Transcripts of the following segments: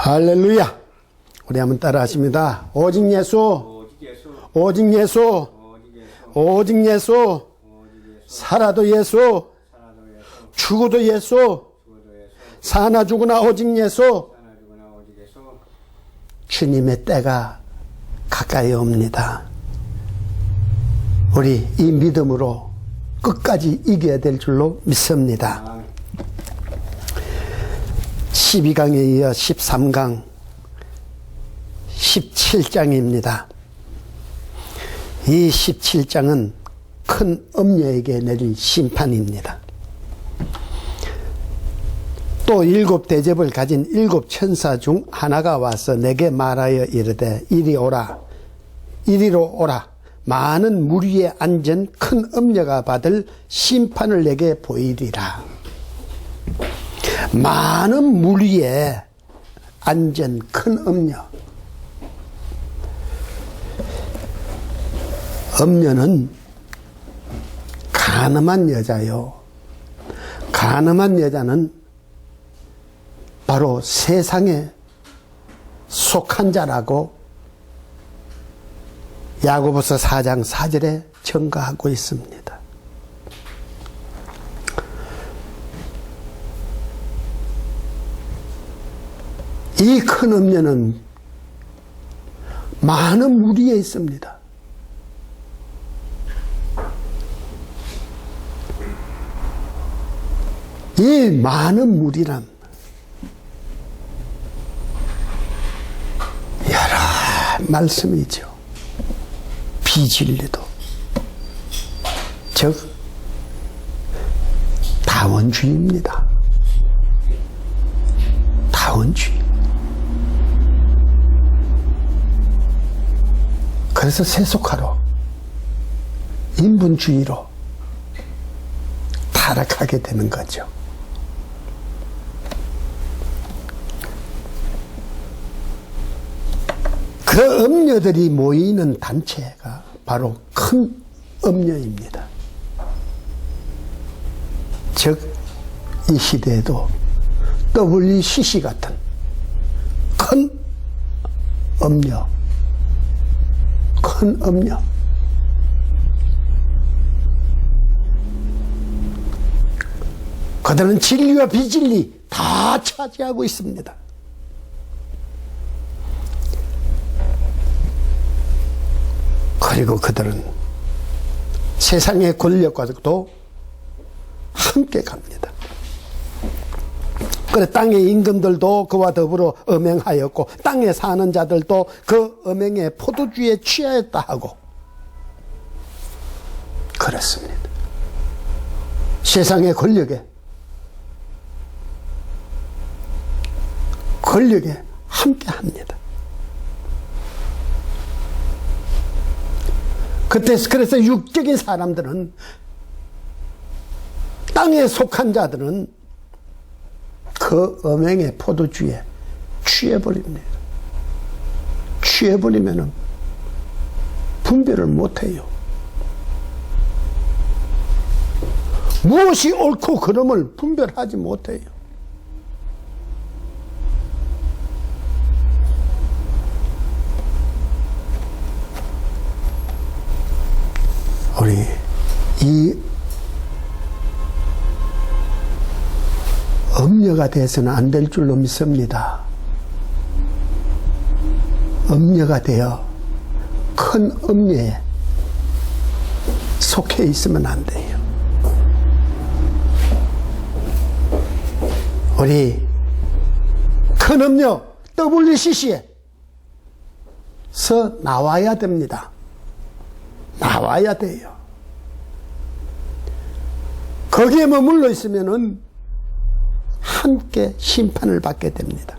할렐루야. 우리 한번 따라 하십니다. 오직 예수, 오직 예수, 오직 예수, 살아도 예수, 죽어도 예수, 사나 죽으나 오직 예수. 주님의 때가 가까이 옵니다. 우리 이 믿음으로 끝까지 이겨야 될 줄로 믿습니다. 12강에 이어 13강 17장입니다. 이 17장은 큰 엄녀에게 내릴 심판입니다. 또 7대접을 가진 7천사 중 하나가 와서 내게 말하여 이르되 이리 오라, 이리로 오라. 많은 무리에 앉은 큰 엄녀가 받을 심판을 내게 보이리라. 많은 무리에 앉은 큰 엄녀. 엄녀는 가늠한 여자요. 가늠한 여자는 바로 세상에 속한 자라고 야고보서 4장 4절에 증거하고 있습니다. 이 큰 엄녀는 많은 무리에 있습니다. 이 많은 무리란 여러 말씀이죠. 비진리도, 즉 다원주의입니다. 다원주의. 그래서 세속화로, 인본주의로 타락하게 되는 거죠. 그 엄녀들이 모이는 단체가 바로 큰 엄녀입니다. 즉, 이 시대에도 WCC 같은 큰 엄녀, 큰 엄녀. 그들은 진리와 비진리 다 차지하고 있습니다. 그리고 그들은 세상의 권력과도 함께 갑니다. 그래, 땅의 임금들도 그와 더불어 음행하였고 땅에 사는 자들도 그 음행의 포도주에 취하였다 하고 그렇습니다. 세상의 권력에 함께 합니다. 그래서 육적인 사람들은, 땅에 속한 자들은 그 음행의 포도주에 취해버립니다. 취해버리면 분별을 못해요. 무엇이 옳고 그름을 분별하지 못해요. 우리 이 엄녀가 돼서는 안 될 줄로 믿습니다. 엄녀가 되어 큰 엄녀에 속해 있으면 안 돼요. 우리 큰 엄녀 WCC에서 나와야 됩니다. 나와야 돼요. 거기에 머물러 있으면은 함께 심판을 받게 됩니다.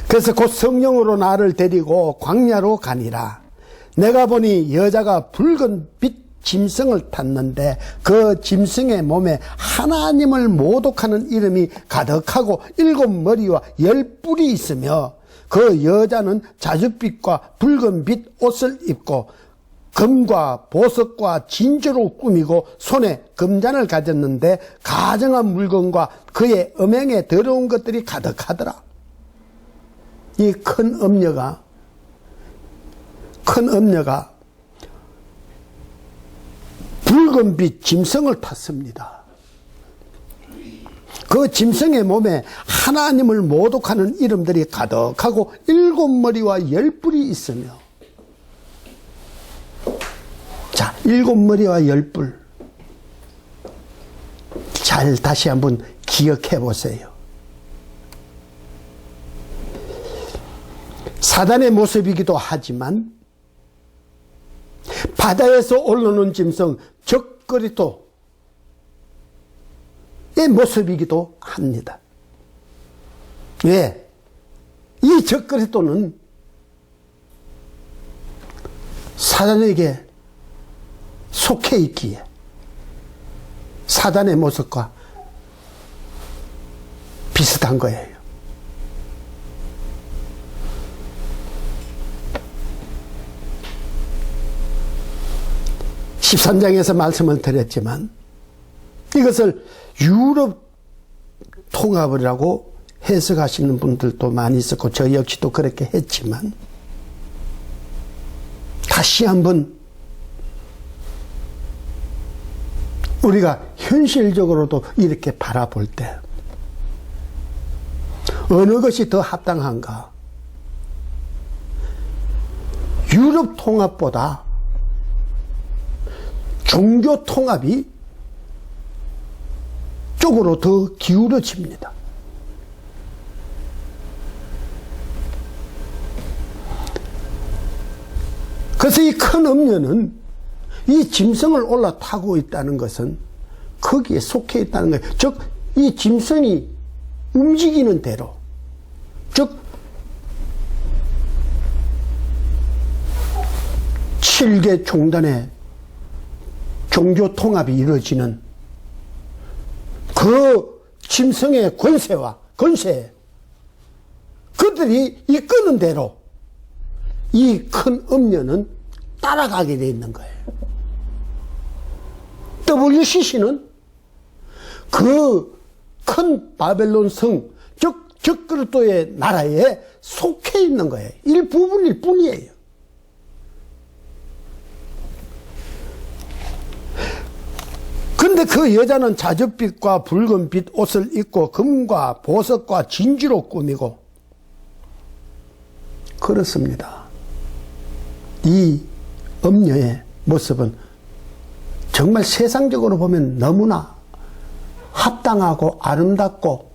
그래서 곧 성령으로 나를 데리고 광야로 가니라. 내가 보니 여자가 붉은 빛 짐승을 탔는데 그 짐승의 몸에 하나님을 모독하는 이름이 가득하고 7머리와 10뿔이 있으며 그 여자는 자줏빛과 붉은 빛 옷을 입고 금과 보석과 진주로 꾸미고 손에 금잔을 가졌는데 가정한 물건과 그의 음행에 더러운 것들이 가득하더라. 이 큰 음녀가 붉은빛 짐승을 탔습니다. 그 짐승의 몸에 하나님을 모독하는 이름들이 가득하고 7머리와 10뿔이 있으며, 자, 7머리와 10뿔. 잘 다시 한번 기억해 보세요. 사단의 모습이기도 하지만 바다에서 올라오는 짐승 적그리스도의 모습이기도 합니다. 왜? 이 적그리스도는 사단에게 속해 있기에 사단의 모습과 비슷한 거예요. 13장에서 말씀을 드렸지만 이것을 유럽 통합이라고 해석하시는 분들도 많이 있었고 저 역시도 그렇게 했지만, 다시 한번 우리가 현실적으로도 이렇게 바라볼 때 어느 것이 더 합당한가? 유럽 통합보다 종교 통합이 쪽으로 더 기울어집니다. 그래서 이 큰 음녀는 이 짐승을 올라타고 있다는 것은 거기에 속해 있다는 거예요. 즉, 이 짐승이 움직이는 대로, 즉 7개 종단의 종교 통합이 이루어지는 그 짐승의 권세, 그들이 이끄는 대로 이 큰 음녀는 따라가게 돼 있는 거예요. WCC는 그 큰 바벨론 성, 즉 적그리스도의 나라에 속해 있는 거예요. 일부분일 뿐이에요. 근데 그 여자는 자줏빛과 붉은빛 옷을 입고 금과 보석과 진주로 꾸미고, 그렇습니다. 이 음녀의 모습은 정말 세상적으로 보면 너무나 합당하고 아름답고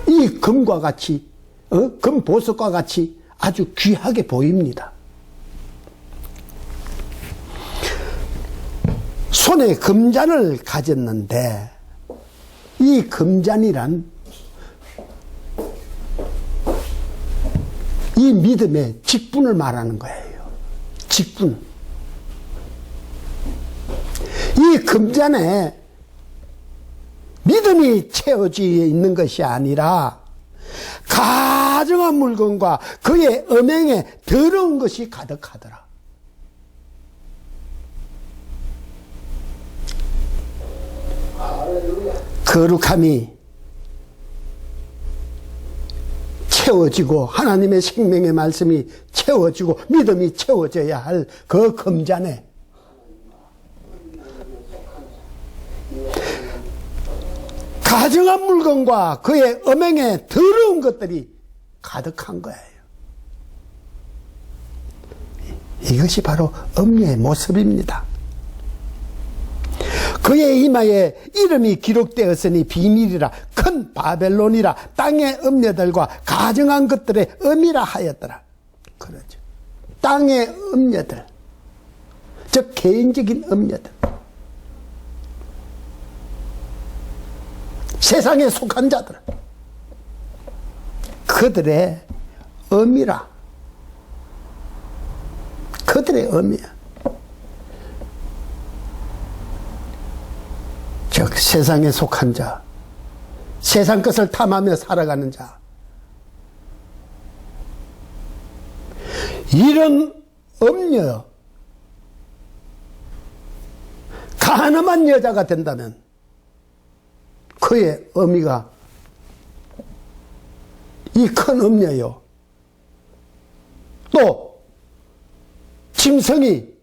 이 금과 같이, 금 보석과 같이 아주 귀하게 보입니다. 손에 금잔을 가졌는데 이 금잔이란 이 믿음의 직분을 말하는 거예요. 직분. 이 금잔에 믿음이 채워져 있는 것이 아니라 가증한 물건과 그의 음행에 더러운 것이 가득하더라. 거룩함이 채워지고 하나님의 생명의 말씀이 채워지고 믿음이 채워져야 할 그 금잔에 가증한 물건과 그의 음행에 더러운 것들이 가득한 거예요. 이것이 바로 음녀의 모습입니다. 그의 이마에 이름이 기록되었으니 비밀이라, 큰 바벨론이라, 땅의 음녀들과 가증한 것들의 음이라 하였더라. 그러죠. 땅의 음녀들, 즉 개인적인 음녀들, 세상에 속한 자들, 그들의 음이라. 그들의 음이야. 즉 세상에 속한 자, 세상 것을 탐하며 살아가는 자, 이런 음녀, 가늠한 여자가 된다면 그의 의미가 이 큰 음녀요. 또 짐승이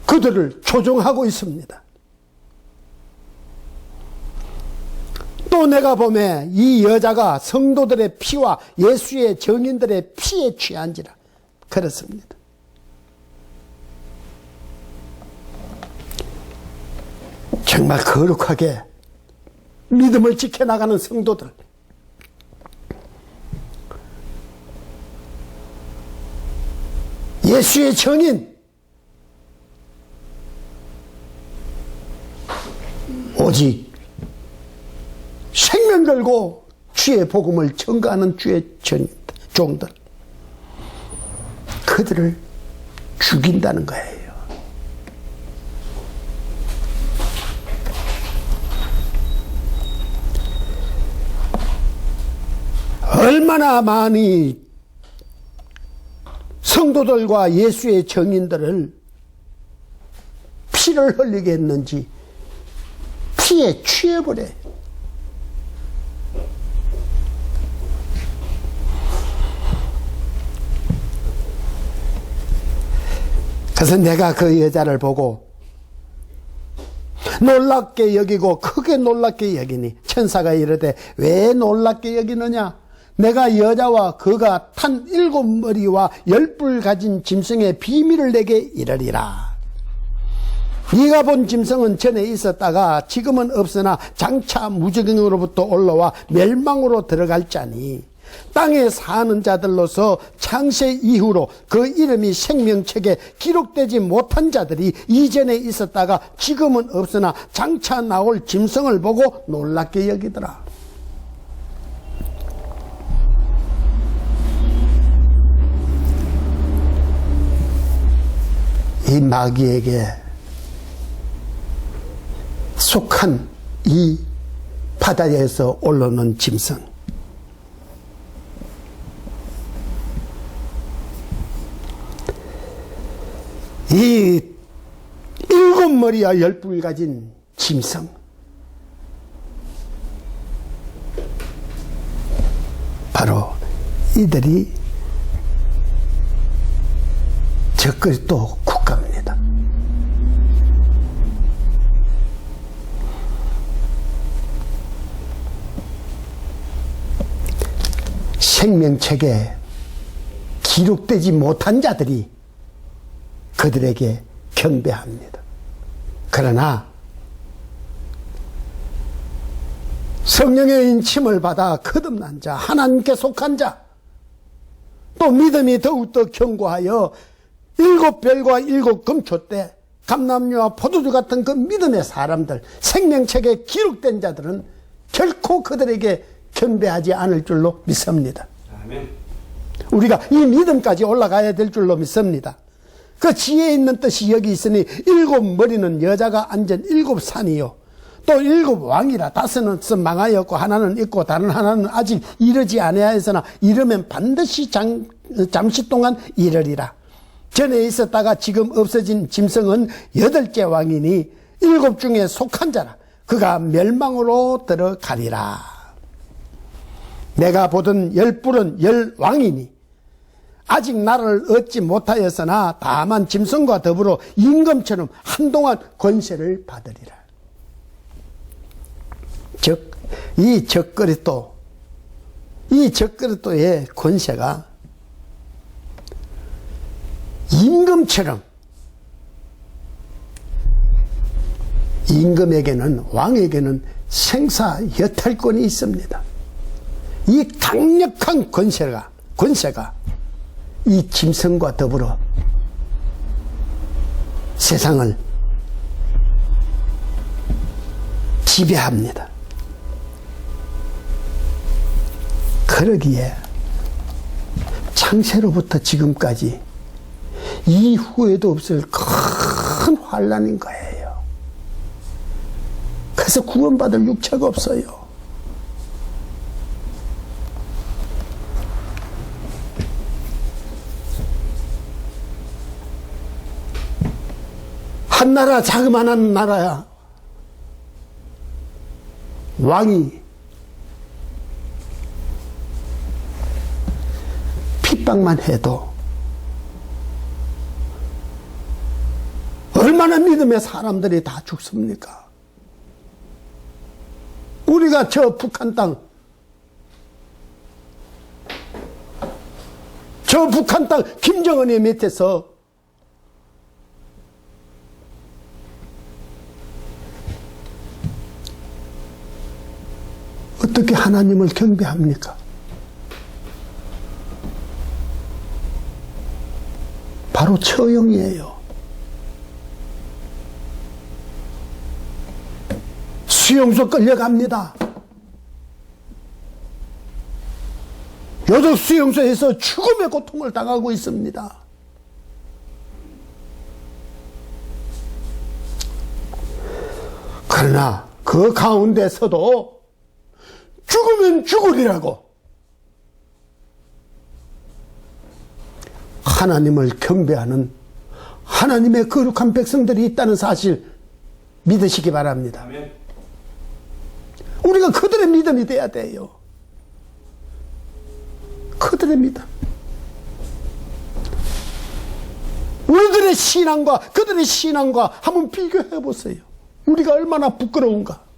그들을 조종하고 있습니다. 또 내가 보매 이 여자가 성도들의 피와 예수의 증인들의 피에 취한지라 그렇습니다. 정말 거룩하게 믿음을 지켜나가는 성도들, 예수의 증인, 오직 생명 걸고 주의 복음을 전가하는 주의 종들, 그들을 죽인다는 거예요. 얼마나 많이 성도들과 예수의 증인들을 피를 흘리게 했는지 피에 취해버려요. 그래서 내가 그 여자를 보고 놀랍게 여기고 크게 놀랍게 여기니 천사가 이르되 왜 놀랍게 여기느냐? 내가 여자와 그가 탄 7머리와 10뿔 가진 짐승의 비밀을 내게 이르리라. 네가 본 짐승은 전에 있었다가 지금은 없으나 장차 무적행으로부터 올라와 멸망으로 들어갈 자니 땅에 사는 자들로서 창세 이후로 그 이름이 생명책에 기록되지 못한 자들이 이전에 있었다가 지금은 없으나 장차 나올 짐승을 보고 놀랍게 여기더라. 이 마귀에게 속한 이 바다에서 올라오는 짐승, 이 7머리와 10뿔 가진 짐승, 바로 이들이 적그리스도 국가입니다. 생명책에 기록되지 못한 자들이 그들에게 경배합니다. 그러나 성령의 인침을 받아 거듭난 자, 하나님께 속한 자, 또 믿음이 더욱더 견고하여 7별과 7금초 때 감람류와 포도주 같은 그 믿음의 사람들, 생명책에 기록된 자들은 결코 그들에게 경배하지 않을 줄로 믿습니다. 아멘. 우리가 이 믿음까지 올라가야 될 줄로 믿습니다. 그 지혜 있는 뜻이 여기 있으니 7머리는 여자가 앉은 7산이요 또 7왕이라 5은 망하였고 하나는 있고 다른 하나는 아직 이르지 아니하였으나 이르면 반드시 잠시 동안 이르리라. 전에 있었다가 지금 없어진 짐승은 8째 왕이니 7 중에 속한 자라. 그가 멸망으로 들어가리라. 내가 보던 10뿔은 10왕이니 아직 나를 얻지 못하였으나 다만 짐승과 더불어 임금처럼 한동안 권세를 받으리라. 즉 이 적그리스도의 권세가 임금처럼, 임금에게는, 왕에게는 생사여탈권이 있습니다. 이 강력한 권세가 이 짐승과 더불어 세상을 지배합니다. 그러기에 창세로부터 지금까지 이후에도 없을 큰 환난인 거예요. 그래서 구원받을 육체가 없어요. 한 나라, 자그마한 나라야. 왕이 핍박만 해도 얼마나 믿음의 사람들이 다 죽습니까? 우리가 저 북한 땅, 김정은의 밑에서 어떻게 하나님을 경배합니까? 바로 처형이에요. 수용소 끌려갑니다. 요즘 수용소에서 죽음의 고통을 당하고 있습니다. 그러나 그 가운데서도 죽으면 죽으리라고 하나님을 경배하는 하나님의 거룩한 백성들이 있다는 사실 믿으시기 바랍니다. 우리가 그들의 믿음이 돼야 돼요. 그들의 믿음. 우리들의 신앙과 그들의 신앙과 한번 비교해 보세요. 우리가 얼마나 부끄러운가.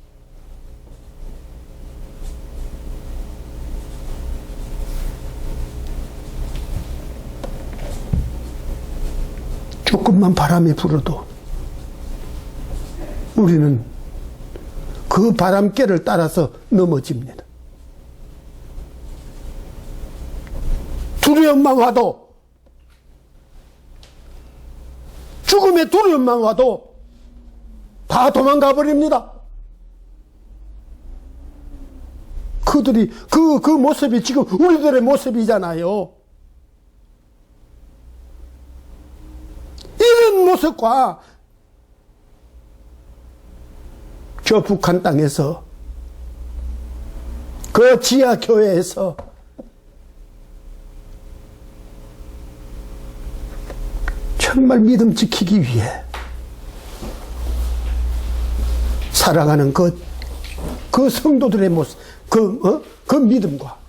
조금만 바람이 불어도 우리는 그 바람결을 따라서 넘어집니다. 두려움만 와도, 죽음의 두려움만 와도 다 도망가 버립니다. 그들이 그 모습이 지금 우리들의 모습이잖아요. 이런 모습과 저 북한 땅에서 그 지하 교회에서 정말 믿음 지키기 위해 살아가는 그 성도들의 모습, 그 믿음과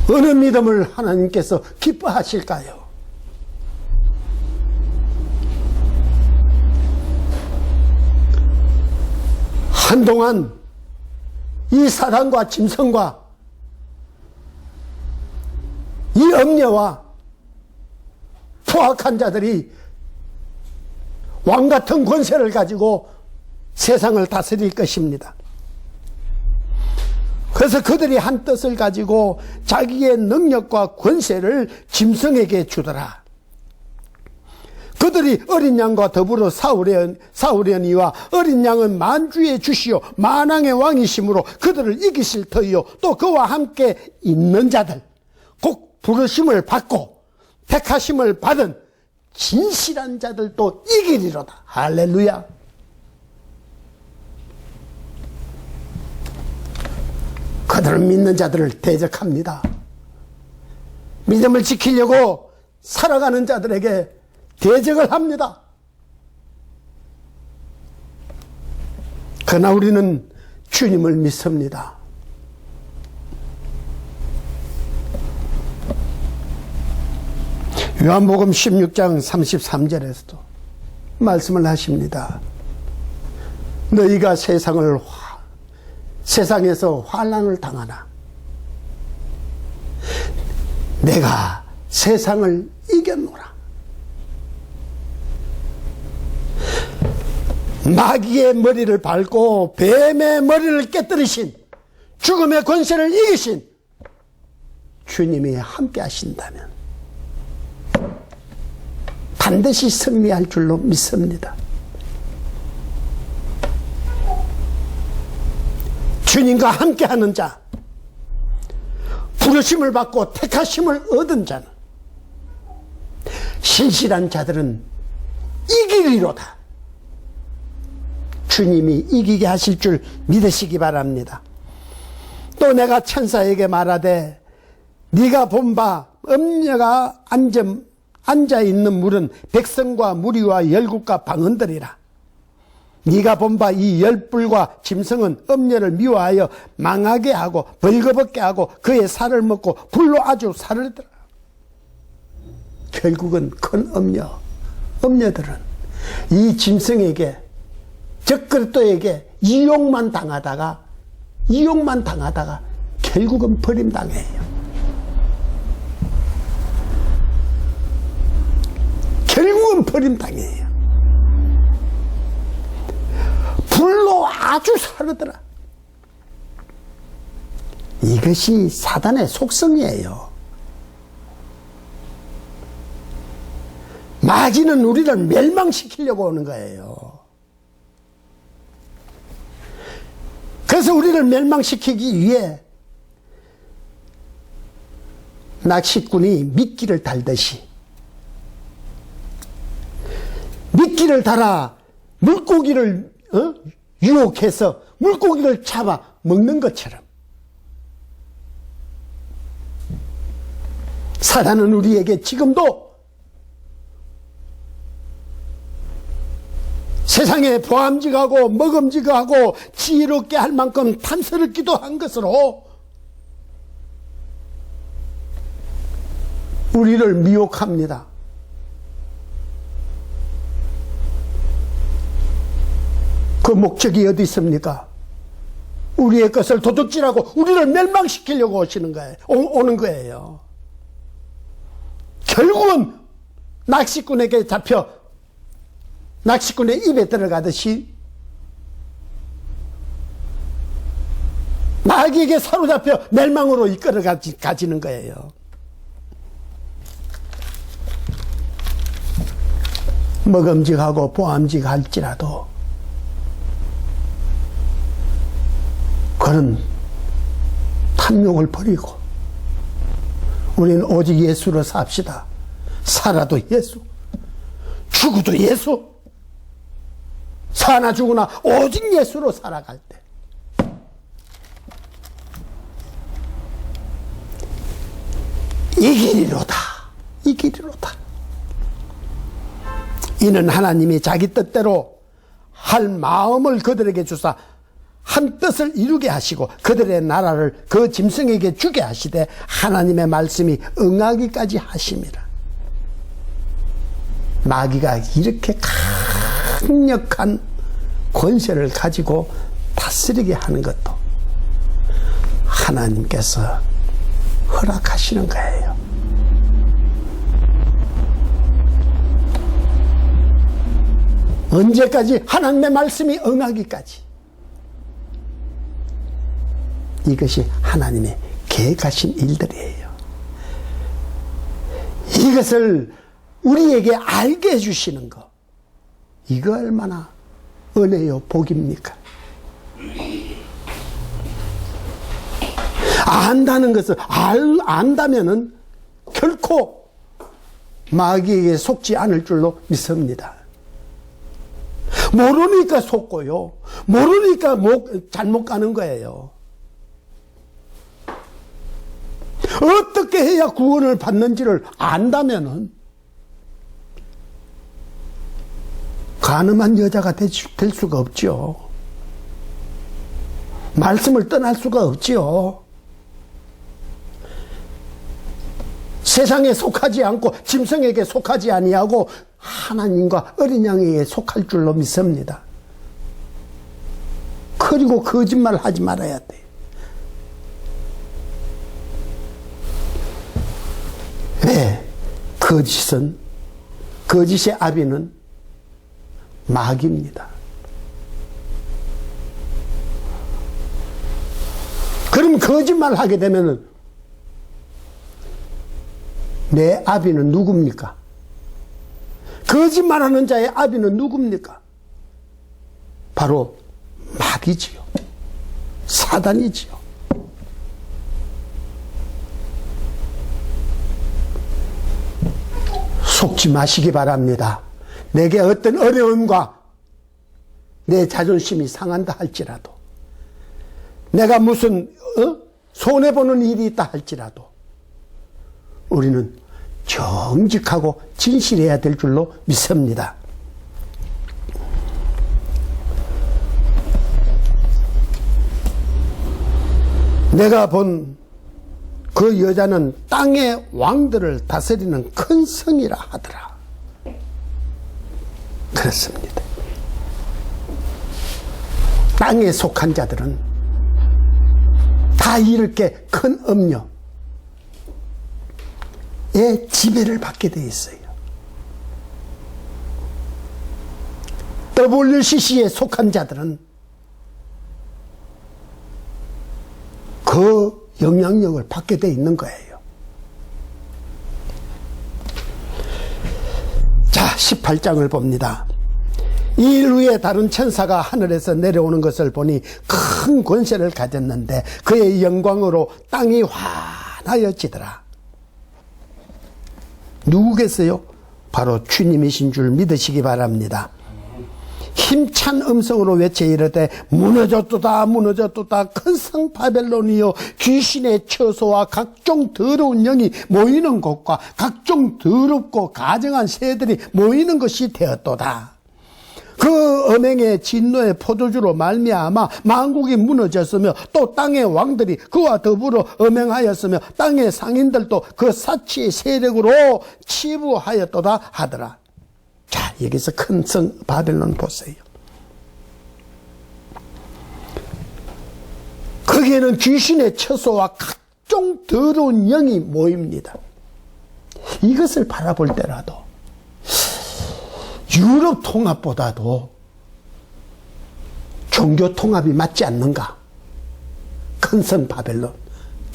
어느 믿음을 하나님께서 기뻐하실까요? 한동안 이 사단과 짐승과 이 엄녀와 포악한 자들이 왕같은 권세를 가지고 세상을 다스릴 것입니다. 그래서 그들이 한 뜻을 가지고 자기의 능력과 권세를 짐승에게 주더라. 그들이 어린 양과 더불어 싸우려니와 어린 양은 만주의 주시오 만왕의 왕이심으로 그들을 이기실 터이요 또 그와 함께 있는 자들 곧 부르심을 받고 택하심을 받은 진실한 자들도 이기리로다. 할렐루야. 그들은 믿는 자들을 대적합니다. 믿음을 지키려고 살아가는 자들에게 대적을 합니다. 그러나 우리는 주님을 믿습니다. 요한복음 16장 33절에서도 말씀을 하십니다. 너희가 세상에서 환난을 당하나 내가 세상을 이겼노라. 마귀의 머리를 밟고 뱀의 머리를 깨뜨리신 죽음의 권세를 이기신 주님이 함께 하신다면 반드시 승리할 줄로 믿습니다. 주님과 함께하는 자, 부르심을 받고 택하심을 얻은 자는 신실한 자들은 이기리로다. 주님이 이기게 하실 줄 믿으시기 바랍니다. 또 내가 천사에게 말하되 네가 본 바 엄녀가 앉은 앉아있는 물은 백성과 무리와 열국과 방언들이라. 네가 본 바 이 열불과 짐승은 음녀를 미워하여 망하게 하고 벌거벗게 하고 그의 살을 먹고 불로 아주 사르더라. 결국은 큰 음녀들은 이 짐승에게, 적그리스도에게 이용만 당하다가 결국은 버림당해요. 결국은 버림당해요. 불로 아주 사르더라. 이것이 사단의 속성이에요. 마귀는 우리를 멸망시키려고 오는 거예요. 그래서 우리를 멸망시키기 위해 낚시꾼이 미끼를 달듯이 미끼를 달아 물고기를 유혹해서 물고기를 잡아 먹는 것처럼 사단은 우리에게 지금도 세상에 보암직하고 먹음직하고 지혜롭게 할 만큼 탐스럽기도 한 것으로 우리를 미혹합니다. 그 목적이 어디 있습니까? 우리의 것을 도둑질하고 우리를 멸망시키려고 오는 거예요. 결국은 낚시꾼에게 잡혀 낚시꾼의 입에 들어가듯이 마귀에게 사로잡혀 멸망으로 이끌어 가지는 거예요. 먹음직하고 보암직할지라도 그는 탐욕을 버리고 우리는 오직 예수로 삽시다. 살아도 예수, 죽어도 예수, 사나 죽으나 오직 예수로 살아갈 때 이 길이로다. 이 길이로다. 이는 하나님이 자기 뜻대로 할 마음을 그들에게 주사 한 뜻을 이루게 하시고 그들의 나라를 그 짐승에게 주게 하시되 하나님의 말씀이 응하기까지 하심이라. 마귀가 이렇게 강력한 권세를 가지고 다스리게 하는 것도 하나님께서 허락하시는 거예요. 언제까지? 하나님의 말씀이 응하기까지. 이것이 하나님의 계획하신 일들이에요. 이것을 우리에게 알게 해주시는 거, 이거 얼마나 은혜요 복입니까? 안다는 것을 안다면은 결코 마귀에게 속지 않을 줄로 믿습니다. 모르니까 속고요. 모르니까 잘못 가는 거예요. 어떻게 해야 구원을 받는지를 안다면은 가늠한 여자가 될 수가 없죠. 말씀을 떠날 수가 없지요. 세상에 속하지 않고 짐승에게 속하지 아니하고 하나님과 어린 양에게 속할 줄로 믿습니다. 그리고 거짓말 하지 말아야 돼. 왜? 거짓의 아비는 마귀입니다. 그럼 거짓말 하게 되면은 내 아비는 누굽니까? 거짓말하는 자의 아비는 누굽니까? 바로 마귀지요. 사단이지요. 속지 마시기 바랍니다. 내게 어떤 어려움과 내 자존심이 상한다 할지라도, 내가 무슨 손해보는 일이 있다 할지라도 우리는 정직하고 진실해야 될 줄로 믿습니다. 내가 본 그 여자는 땅의 왕들을 다스리는 큰 성이라 하더라. 그렇습니다. 땅에 속한 자들은 다 이렇게 큰 음료의 지배를 받게 되어 있어요. WCC에 속한 자들은 그 영향력을 받게 되어 있는 거예요. 자, 18장을 봅니다. 이 일 후에 다른 천사가 하늘에서 내려오는 것을 보니 큰 권세를 가졌는데 그의 영광으로 땅이 환하여지더라. 누구겠어요? 바로 주님이신 줄 믿으시기 바랍니다. 힘찬 음성으로 외쳐 이르되 무너졌도다 무너졌도다 큰 성 바벨론이여 귀신의 처소와 각종 더러운 영이 모이는 곳과 각종 더럽고 가증한 새들이 모이는 것이 되었도다. 그 음행의 진노의 포도주로 말미암아 만국이 무너졌으며 또 땅의 왕들이 그와 더불어 음행하였으며 땅의 상인들도 그 사치의 세력으로 치부하였도다 하더라. 자, 여기서 큰 성 바벨론 보세요. 거기에는 귀신의 처소와 각종 더러운 영이 모입니다. 이것을 바라볼 때라도 유럽 통합보다도 종교 통합이 맞지 않는가? 큰 성 바벨론,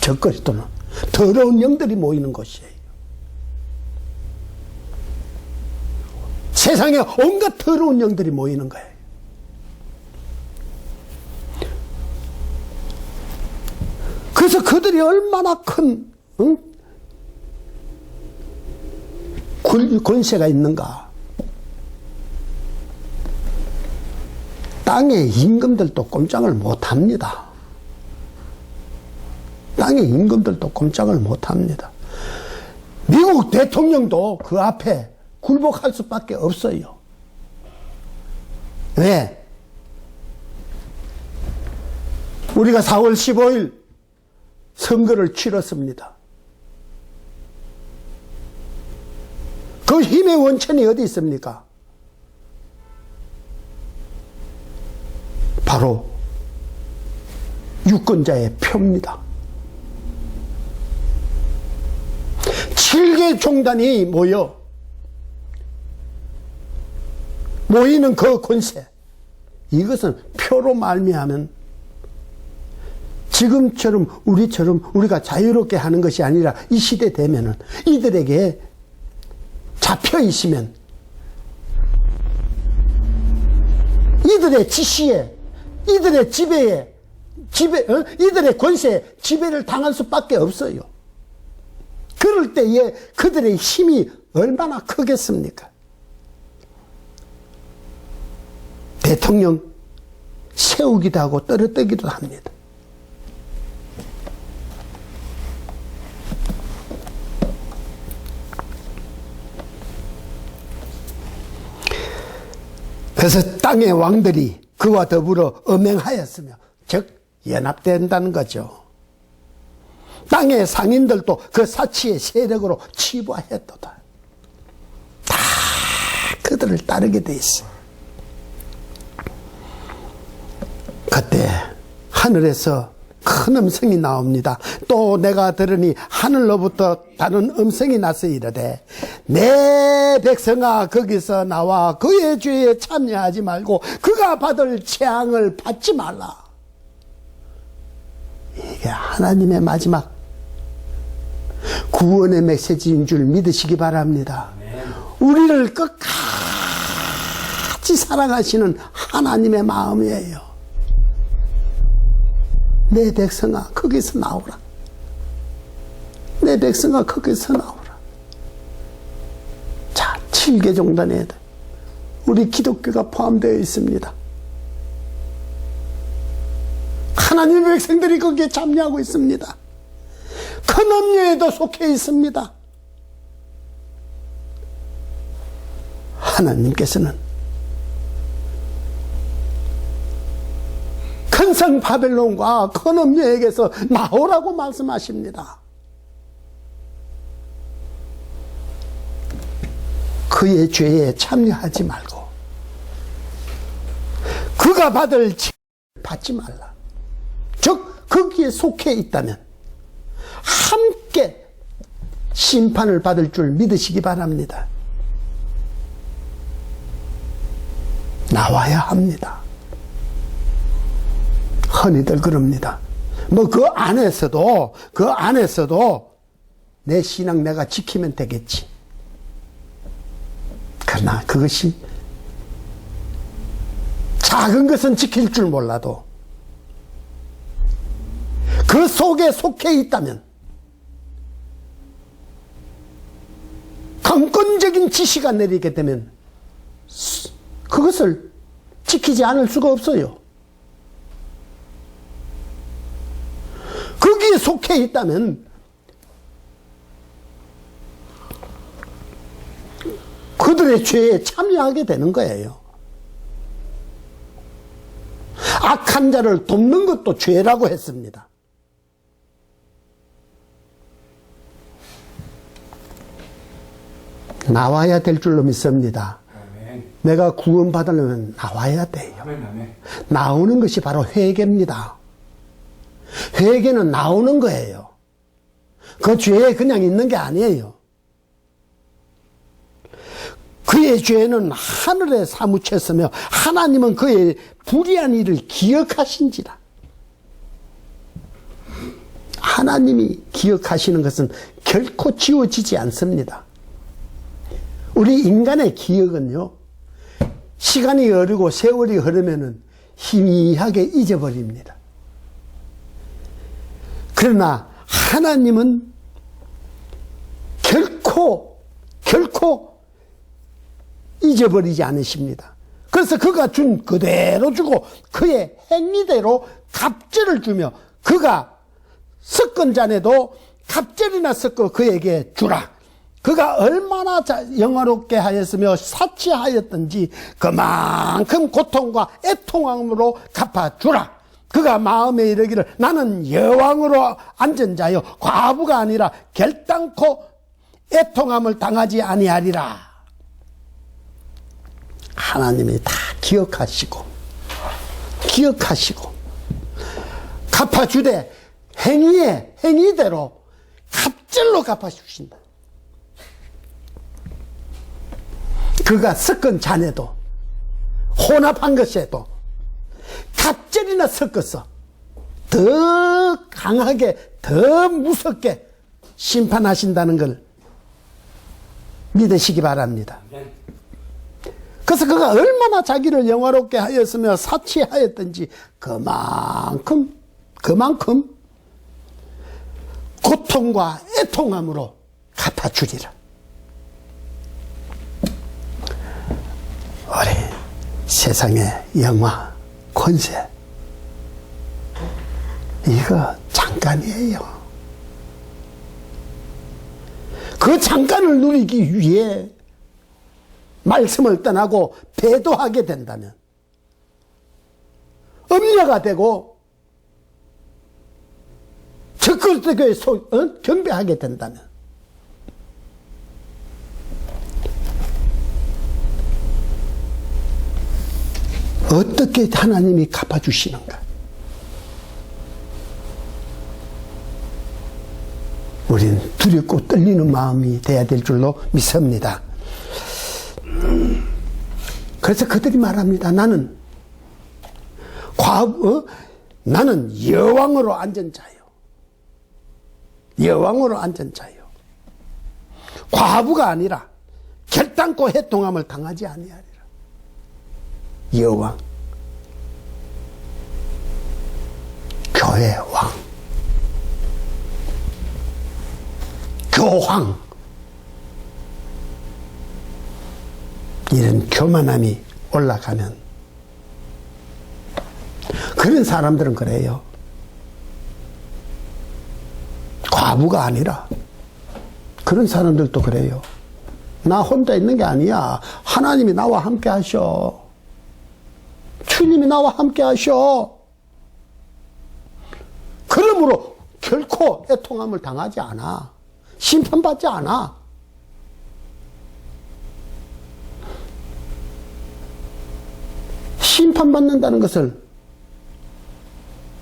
적그리스도는 더러운 영들이 모이는 곳이에요. 세상에 온갖 더러운 영들이 모이는 거예요. 그래서 그들이 얼마나 큰 권세가 있는가. 땅의 임금들도 꼼짝을 못합니다. 땅의 임금들도 꼼짝을 못합니다. 미국 대통령도 그 앞에 굴복할 수밖에 없어요. 왜? 우리가 4월 15일 선거를 치렀습니다. 그 힘의 원천이 어디 있습니까? 바로 유권자의 표입니다. 7개 종단이 모이는 그 권세, 이것은 표로 말미암은 지금처럼 우리가 자유롭게 하는 것이 아니라 이 시대 되면은 이들에게 잡혀 있으면 이들의 지시에, 이들의 지배에, 이들의 권세에 지배를 당할 수밖에 없어요. 그럴 때에 그들의 힘이 얼마나 크겠습니까? 대통령 세우기도 하고 떨어뜨기도 합니다. 그래서 땅의 왕들이 그와 더불어 음행하였으며 즉 연합된다는 거죠. 땅의 상인들도 그 사치의 세력으로 치부하였도다. 다 그들을 따르게 돼 있어. 그때 하늘에서 큰 음성이 나옵니다. 또 내가 들으니 하늘로부터 다른 음성이 나서 이르되 내 백성아 거기서 나와 그의 죄에 참여하지 말고 그가 받을 재앙을 받지 말라. 이게 하나님의 마지막 구원의 메시지인 줄 믿으시기 바랍니다. 우리를 끝까지 사랑하시는 하나님의 마음이에요. 내 백성아 거기서 나오라. 내 백성아 거기서 나오라. 자, 7개 종단에 우리 기독교가 포함되어 있습니다. 하나님의 백성들이 거기에 참여하고 있습니다. 큰 음료에도 속해 있습니다. 하나님께서는 큰 성 바벨론과 큰 음녀에게서 나오라고 말씀하십니다. 그의 죄에 참여하지 말고 그가 받을 죄를 받지 말라. 즉 거기에 속해 있다면 함께 심판을 받을 줄 믿으시기 바랍니다. 나와야 합니다. 흔히들 그럽니다. 뭐 그 안에서도 내 신앙 내가 지키면 되겠지. 그러나 그것이 작은 것은 지킬 줄 몰라도 그 속에 속해 있다면 강권적인 지시가 내리게 되면 그것을 지키지 않을 수가 없어요. 거기에 속해 있다면 그들의 죄에 참여하게 되는 거예요. 악한 자를 돕는 것도 죄라고 했습니다. 나와야 될 줄로 믿습니다. 아멘. 내가 구원받으려면 나와야 돼요. 아멘, 아멘. 나오는 것이 바로 회개입니다. 회개는 나오는 거예요. 그 죄에 그냥 있는 게 아니에요. 그의 죄는 하늘에 사무쳤으며 하나님은 그의 불의한 일을 기억하신지라. 하나님이 기억하시는 것은 결코 지워지지 않습니다. 우리 인간의 기억은요, 시간이 흐르고 세월이 흐르면은 희미하게 잊어버립니다. 그러나 하나님은 결코 잊어버리지 않으십니다. 그래서 그가 준 그대로 주고 그의 행위대로 갑절을 주며 그가 섞은 잔에도 갑절이나 섞어 그에게 주라. 그가 얼마나 영화롭게 하였으며 사치하였던지 그만큼 고통과 애통함으로 갚아주라. 그가 마음에 이르기를 나는 여왕으로 앉은 자요 과부가 아니라 결단코 애통함을 당하지 아니하리라. 하나님이 다 기억하시고 갚아주되 행위대로 갑절로 갚아주신다. 그가 섞은 잔에도 혼합한 것에도 갑절이나 섞어서 더 강하게 더 무섭게 심판하신다는 걸 믿으시기 바랍니다. 그래서 그가 얼마나 자기를 영화롭게 하였으며 사치하였던지 그만큼 고통과 애통함으로 갚아주리라. 우리 세상의 영화, 권세 이거 잠깐이에요. 그 잠깐을 누리기 위해 말씀을 떠나고 배도하게 된다면 음녀가 되고 적그리스도교에 경배하게 된다면 어떻게 하나님이 갚아주시는가? 우리는 두렵고 떨리는 마음이 돼야 될 줄로 믿습니다. 그래서 그들이 말합니다. 나는 여왕으로 앉은 자요. 여왕으로 앉은 자요. 과부가 아니라 결단코 해통함을 당하지 아니하리라. 여왕, 교회 왕, 교황, 이런 교만함이 올라가면 그런 사람들은 그래요. 과부가 아니라 그런 사람들도 그래요. 나 혼자 있는 게 아니야. 하나님이 나와 함께 하셔. 주님이 나와 함께 하셔. 그러므로 결코 애통함을 당하지 않아. 심판받지 않아. 심판받는다는 것을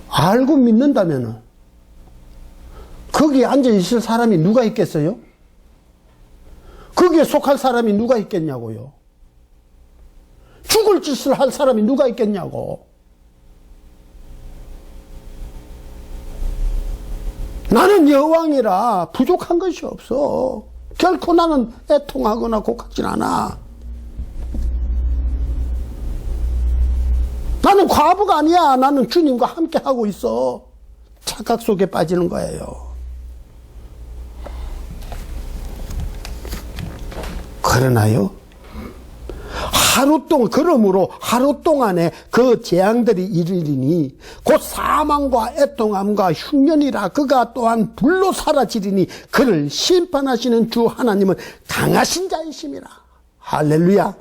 알고 믿는다면 거기에 앉아 있을 사람이 누가 있겠어요? 거기에 속할 사람이 누가 있겠냐고요? 죽을 짓을 할 사람이 누가 있겠냐고. 나는 여왕이라 부족한 것이 없어. 결코 나는 애통하거나 곡하진 않아. 나는 과부가 아니야. 나는 주님과 함께 하고 있어. 착각 속에 빠지는 거예요. 그러나요? 그러므로 하루 동안에 그 재앙들이 이르리니 곧 사망과 애통함과 흉년이라 그가 또한 불로 사라지리니 그를 심판하시는 주 하나님은 강하신 자이심이라. 할렐루야.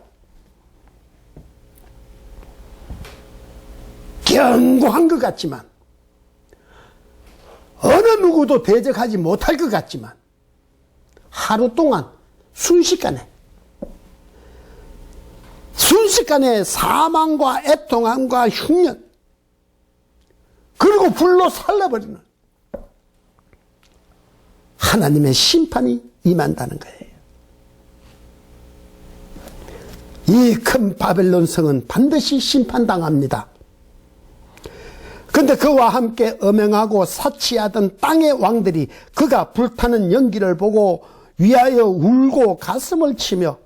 견고한 것 같지만 어느 누구도 대적하지 못할 것 같지만 하루 동안 순식간에 사망과 애통함과 흉년 그리고 불로 살라버리는 하나님의 심판이 임한다는 거예요. 이 큰 바벨론 성은 반드시 심판당합니다. 그런데 그와 함께 음행하고 사치하던 땅의 왕들이 그가 불타는 연기를 보고 위하여 울고 가슴을 치며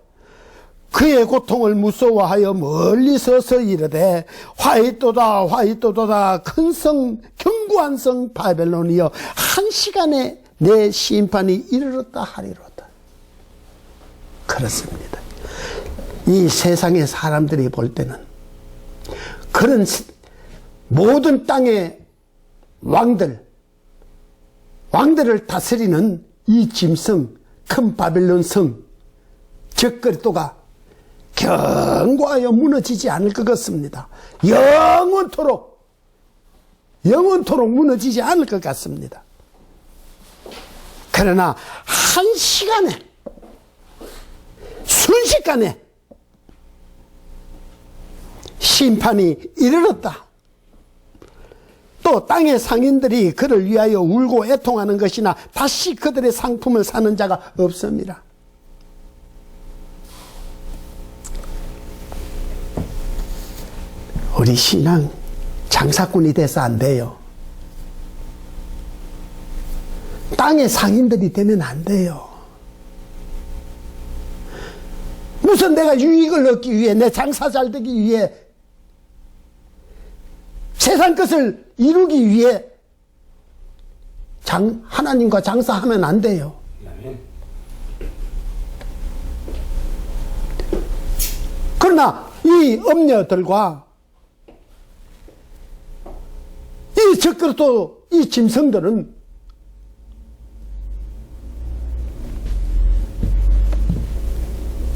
그의 고통을 무서워하여 멀리 서서 이르되 화이또다 화이또다 큰 성 견고한 성 바벨론이여 한 시간에 내 심판이 이르렀다 하리로다. 그렇습니다. 이 세상의 사람들이 볼 때는 그런 모든 땅의 왕들을 다스리는 이 짐승 큰 바벨론 성 적그리스도가 견고하여 무너지지 않을 것 같습니다. 영원토록 무너지지 않을 것 같습니다. 그러나 한 시간에 순식간에 심판이 이르렀다. 또 땅의 상인들이 그를 위하여 울고 애통하는 것이나 다시 그들의 상품을 사는 자가 없습니다. 우리 신앙 장사꾼이 돼서 안 돼요. 땅의 상인들이 되면 안 돼요. 무슨 내가 유익을 얻기 위해 내 장사 잘 되기 위해 세상 것을 이루기 위해 하나님과 장사하면 안 돼요. 그러나 이 엄녀들과 이 적그리스도 이 짐승들은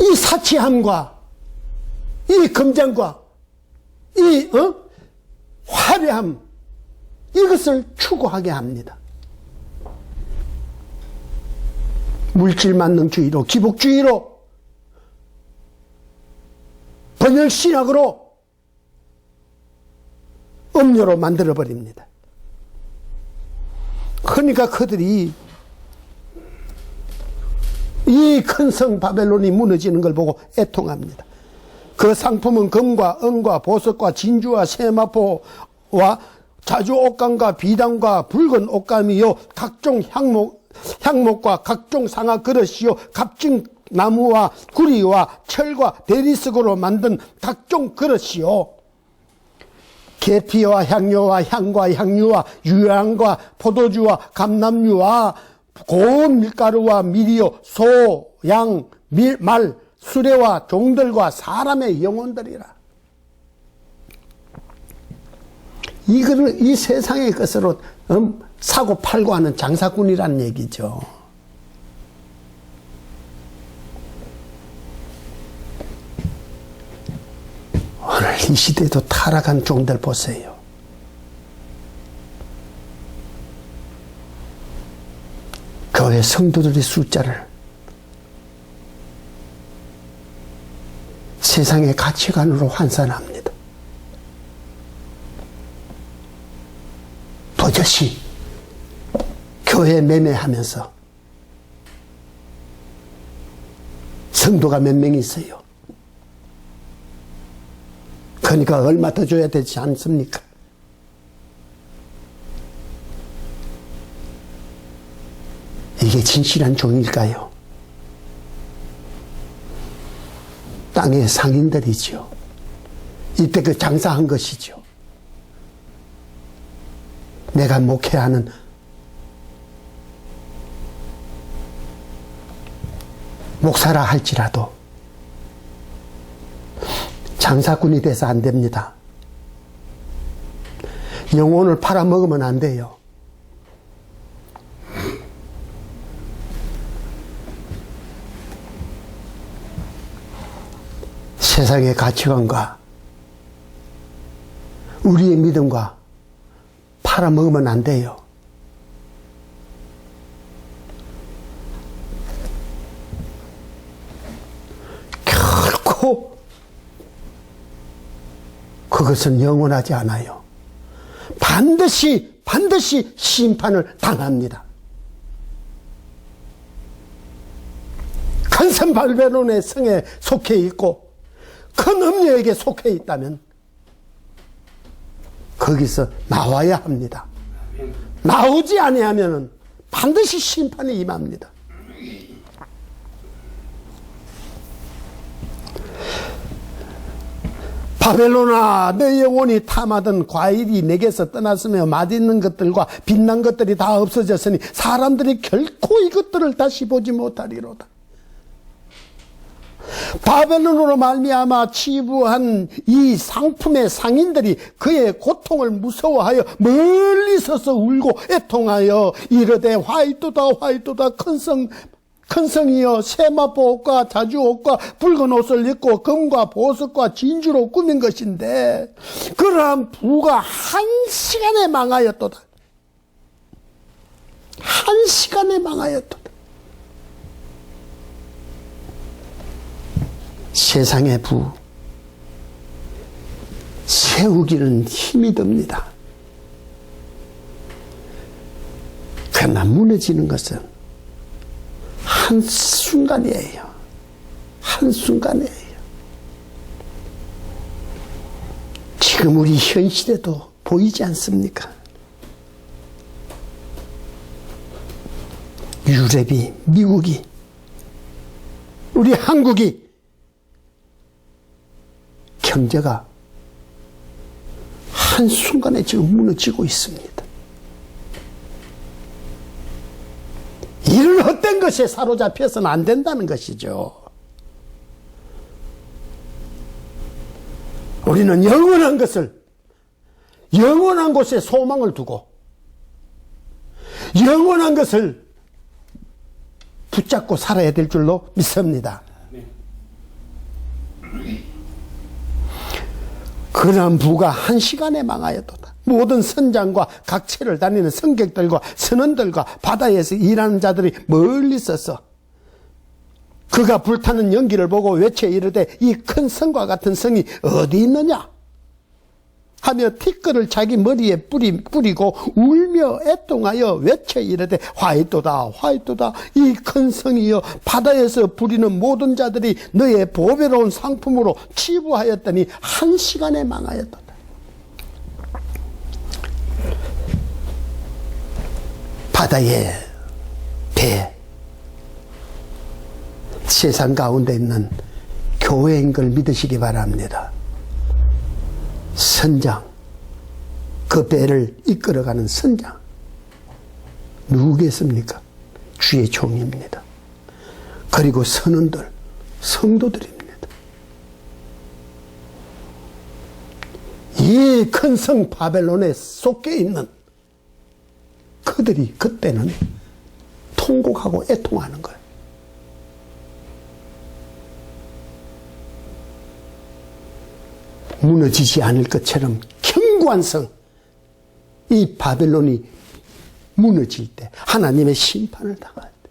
이 사치함과 이 금장과 이 화려함 이것을 추구하게 합니다. 물질만능주의로 기복주의로 번열신학으로 음료로 만들어버립니다. 그러니까 그들이 이 큰 성 바벨론이 무너지는 걸 보고 애통합니다. 그 상품은 금과 은과 보석과 진주와 세마포와 자주 옷감과 비단과 붉은 옷감이요 각종 향목과 각종 상아 그릇이요 값진 나무와 구리와 철과 대리석으로 만든 각종 그릇이요 계피와 향료와 향과 향유와 유향과 포도주와 감람유와 고운 밀가루와 밀이요 소, 양, 말, 수레와 종들과 사람의 영혼들이라. 이 세상의 것으로 사고 팔고 하는 장사꾼이라는 얘기죠. 이 시대도 타락한 종들 보세요. 교회 성도들의 숫자를 세상의 가치관으로 환산합니다. 도저히 교회 매매하면서 성도가 몇 명 있어요. 그러니까 얼마 더 줘야 되지 않습니까? 이게 진실한 종일까요? 땅의 상인들이죠. 이때 그 장사한 것이죠. 내가 목회하는 목사라 할지라도 장사꾼이 돼서 안 됩니다. 영혼을 팔아먹으면 안 돼요. 세상의 가치관과 우리의 믿음과 팔아먹으면 안 돼요. 결코 그것은 영원하지 않아요. 반드시 심판을 당합니다. 큰산 바벨론의 성에 속해 있고 큰 음녀에게 속해 있다면 거기서 나와야 합니다. 나오지 아니하면 반드시 심판이 임합니다. 바벨론아, 내 영혼이 탐하던 과일이 내게서 떠났으며 맛있는 것들과 빛난 것들이 다 없어졌으니 사람들이 결코 이것들을 다시 보지 못하리로다. 바벨론으로 말미암아 치부한 이 상품의 상인들이 그의 고통을 무서워하여 멀리 서서 울고 애통하여 이르되 화이토다 큰 성이여 세마포 옷과 자주 옷과 붉은 옷을 입고 금과 보석과 진주로 꾸민 것인데 그러한 부가 한 시간에 망하였도다. 한 시간에 망하였도다. 세상의 부 세우기는 힘이 듭니다. 그러나 무너지는 것은 한순간이에요. 한순간이에요. 지금 우리 현 시대도 보이지 않습니까? 유럽이, 미국이, 우리 한국이 경제가 한순간에 지금 무너지고 있습니다. 이런 헛된 것에 사로잡혀서는 안 된다는 것이죠. 우리는 영원한 것을, 영원한 곳에 소망을 두고 영원한 것을 붙잡고 살아야 될 줄로 믿습니다. 그러한 부가 한 시간에 망하였도다. 모든 선장과 각처를 다니는 승객들과 선원들과 바다에서 일하는 자들이 멀리 서서 그가 불타는 연기를 보고 외쳐 이르되 이 큰 성과 같은 성이 어디 있느냐 하며 티끌을 자기 머리에 뿌리고 울며 애통하여 외쳐 이르되 화이토다 이 큰 성이여 바다에서 부리는 모든 자들이 너의 보배로운 상품으로 치부하였더니 한 시간에 망하였도다. 바다의 배, 세상 가운데 있는 교회인 걸 믿으시기 바랍니다. 선장, 그 배를 이끌어가는 선장 누구겠습니까? 주의 종입니다. 그리고 선원들, 성도들입니다. 이 큰 성 바벨론에 쏟겨 있는 그들이 그때는 통곡하고 애통하는 거예요. 무너지지 않을 것처럼 견고한 성, 이 바벨론이 무너질 때, 하나님의 심판을 당할 때,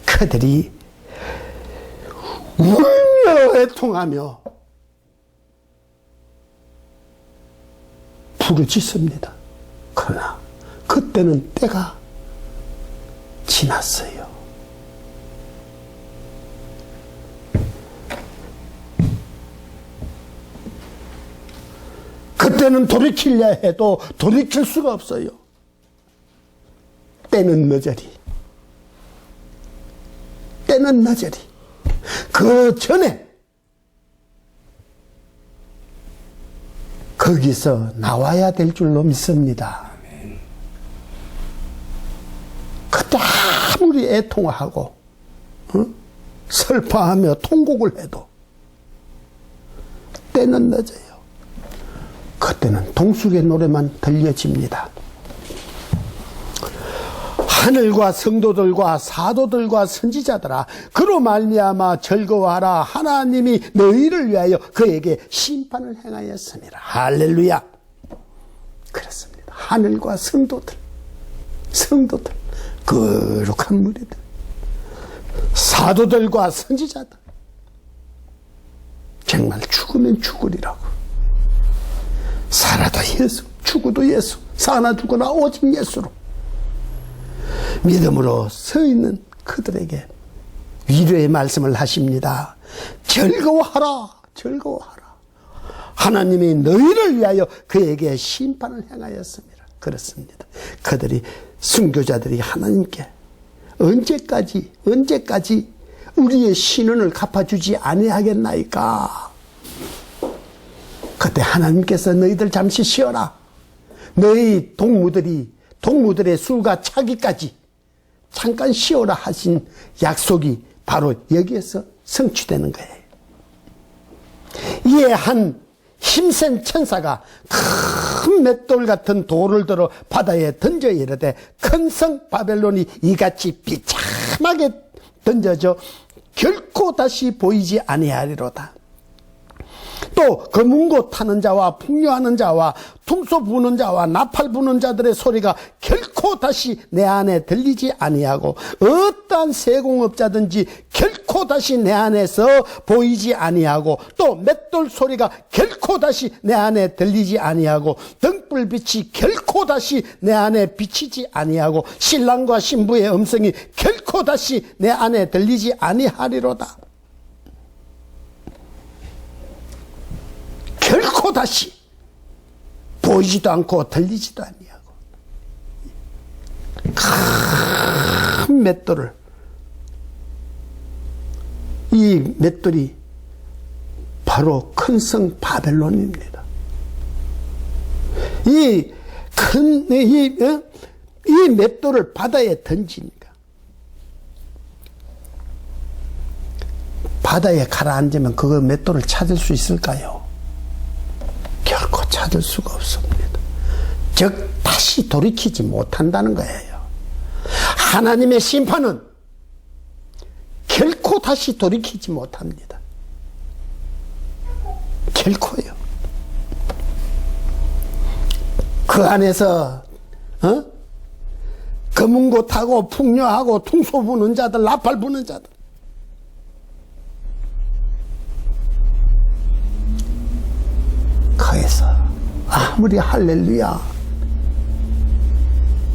그들이 울며 애통하며 부르짖습니다. 그러나 그때는 때가 지났어요. 그때는 돌이키려 해도 돌이킬 수가 없어요. 때는 늦으리. 때는 늦으리. 그 전에 거기서 나와야 될 줄로 믿습니다. 그때 아무리 애통하고 슬퍼하며 통곡을 해도 때는 늦어요. 그때는 동숙의 노래만 들려집니다. 하늘과 성도들과 사도들과 선지자들아, 그로 말미암아 즐거워하라. 하나님이 너희를 위하여 그에게 심판을 행하였습니다. 할렐루야. 그렇습니다. 하늘과 성도들, 거룩한 무리들, 사도들과 선지자들, 정말 죽으면 죽으리라고. 살아도 예수, 죽어도 예수, 사나 죽거나 오직 예수로 믿음으로 서 있는 그들에게 위로의 말씀을 하십니다. 즐거워하라, 즐거워하라. 하나님이 너희를 위하여 그에게 심판을 행하였습니다. 그렇습니다. 그들이, 순교자들이 하나님께 언제까지 우리의 신원을 갚아주지 아니하겠나이까? 그때 하나님께서 너희들 잠시 쉬어라. 너희 동무들의 수가 차기까지 잠깐 쉬어라 하신 약속이 바로 여기에서 성취되는 거예요. 이에 한 힘센 천사가 큰 맷돌 같은 돌을 들어 바다에 던져 이르되, 큰 성 바벨론이 이같이 비참하게 던져져 결코 다시 보이지 아니하리로다. 또 검은 고 타는 자와 풍요하는 자와 퉁소 부는 자와 나팔 부는 자들의 소리가 결코 다시 내 안에 들리지 아니하고, 어떠한 세공업자든지 결코 다시 내 안에서 보이지 아니하고, 또 맷돌 소리가 결코 다시 내 안에 들리지 아니하고, 등불빛이 결코 다시 내 안에 비치지 아니하고, 신랑과 신부의 음성이 결코 다시 내 안에 들리지 아니하리로다. 결코 다시 보이지도 않고 들리지도 아니하고, 큰 맷돌을, 이 맷돌이 바로 큰 성 바벨론입니다. 이 맷돌을 바다에 던지니까, 바다에 가라앉으면 그 맷돌을 찾을 수 있을까요? 결코 찾을 수가 없습니다. 즉 다시 돌이키지 못한다는 거예요. 하나님의 심판은 결코 다시 돌이키지 못합니다. 결코요. 그 안에서 검은 고 타고 풍요하고 퉁소 부는 자들, 나팔 부는 자들, 거기서 아무리 할렐루야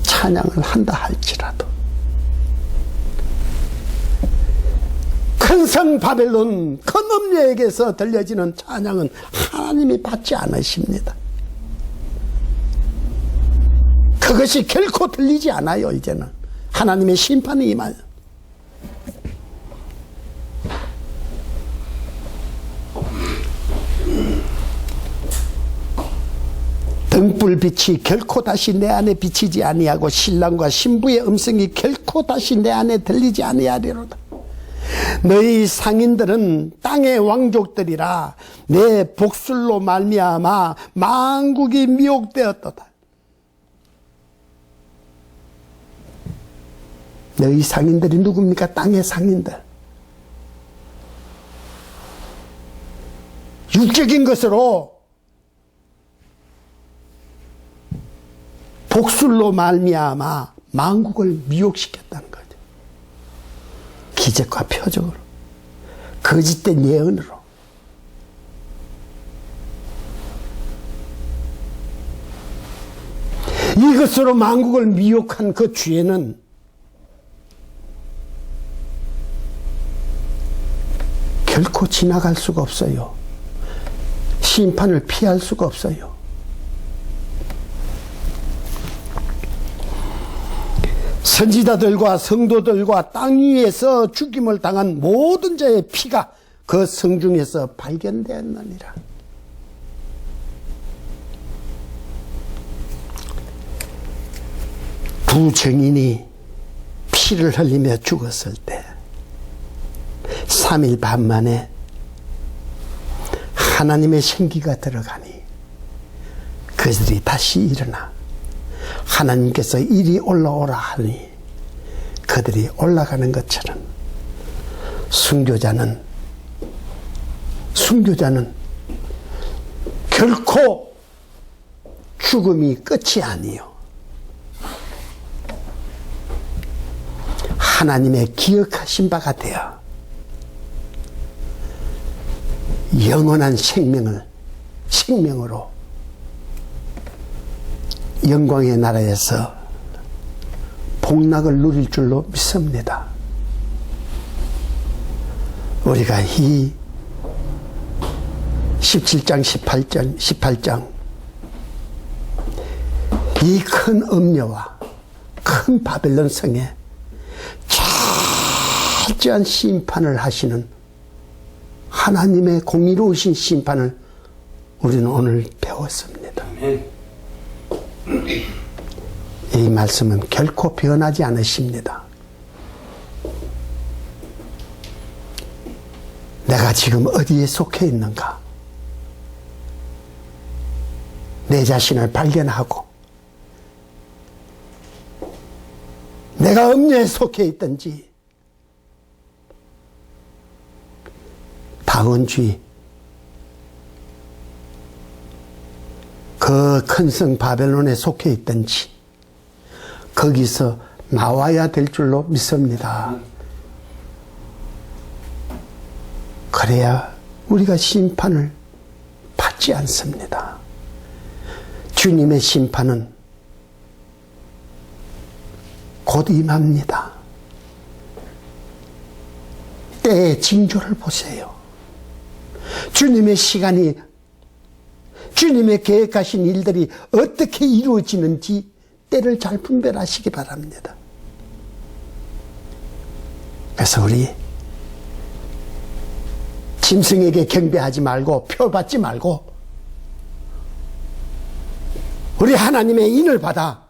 찬양을 한다 할지라도 큰 성 바벨론, 큰 음녀에게서 들려지는 찬양은 하나님이 받지 않으십니다. 그것이 결코 들리지 않아요. 이제는 하나님의 심판이 임하여. 등불빛이 결코 다시 내 안에 비치지 아니하고, 신랑과 신부의 음성이 결코 다시 내 안에 들리지 아니하리로다. 너희 상인들은 땅의 왕족들이라 내 복술로 말미암아 만국이 미혹되었도다. 너희 상인들이 누굽니까? 땅의 상인들. 육적인 것으로 복술로 말미암아 만국을 미혹시켰다는 거죠. 기적과 표적으로, 거짓된 예언으로. 이것으로 만국을 미혹한 그 죄는 결코 지나갈 수가 없어요. 심판을 피할 수가 없어요. 선지자들과 성도들과 땅 위에서 죽임을 당한 모든 자의 피가 그 성중에서 발견되었느니라. 두 증인이 피를 흘리며 죽었을 때 3일 반 만에 하나님의 생기가 들어가니 그들이 다시 일어나 하나님께서 이리 올라오라 하니 그들이 올라가는 것처럼 순교자는 결코 죽음이 끝이 아니요, 하나님의 기억하신 바가 되어 영원한 생명으로 영광의 나라에서 복락을 누릴 줄로 믿습니다. 우리가 이 17장 18장 이 큰 음녀와 큰 바벨론 성에 철저한 심판을 하시는 하나님의 공의로우신 심판을 우리는 오늘 배웠습니다. 이 말씀은 결코 변하지 않으십니다. 내가 지금 어디에 속해 있는가? 내 자신을 발견하고 내가 음녀에 속해 있든지 다은주의 그 큰 성 바벨론에 속해 있든지 거기서 나와야 될 줄로 믿습니다. 그래야 우리가 심판을 받지 않습니다. 주님의 심판은 곧 임합니다. 때의 징조를 보세요. 주님의 시간이, 주님의 계획하신 일들이 어떻게 이루어지는지 때를 잘 분별하시기 바랍니다. 그래서 우리 짐승에게 경배하지 말고 표 받지 말고 우리 하나님의 인을 받아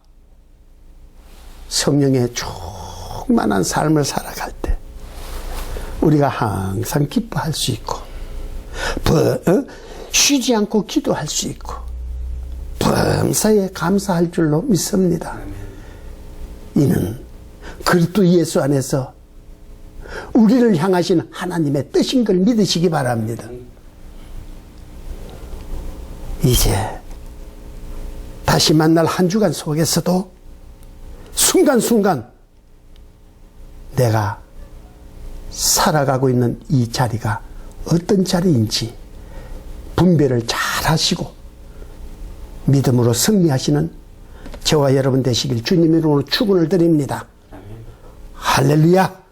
성령의 충만한 삶을 살아갈 때 우리가 항상 기뻐할 수 있고 쉬지 않고 기도할 수 있고 범사에 감사할 줄로 믿습니다. 이는 그리스도 예수 안에서 우리를 향하신 하나님의 뜻인 걸 믿으시기 바랍니다. 이제 다시 만날 한 주간 속에서도 순간순간 내가 살아가고 있는 이 자리가 어떤 자리인지 분별을 잘 하시고 믿음으로 승리하시는 저와 여러분 되시길 주님의 이름으로 축원을 드립니다. 할렐루야.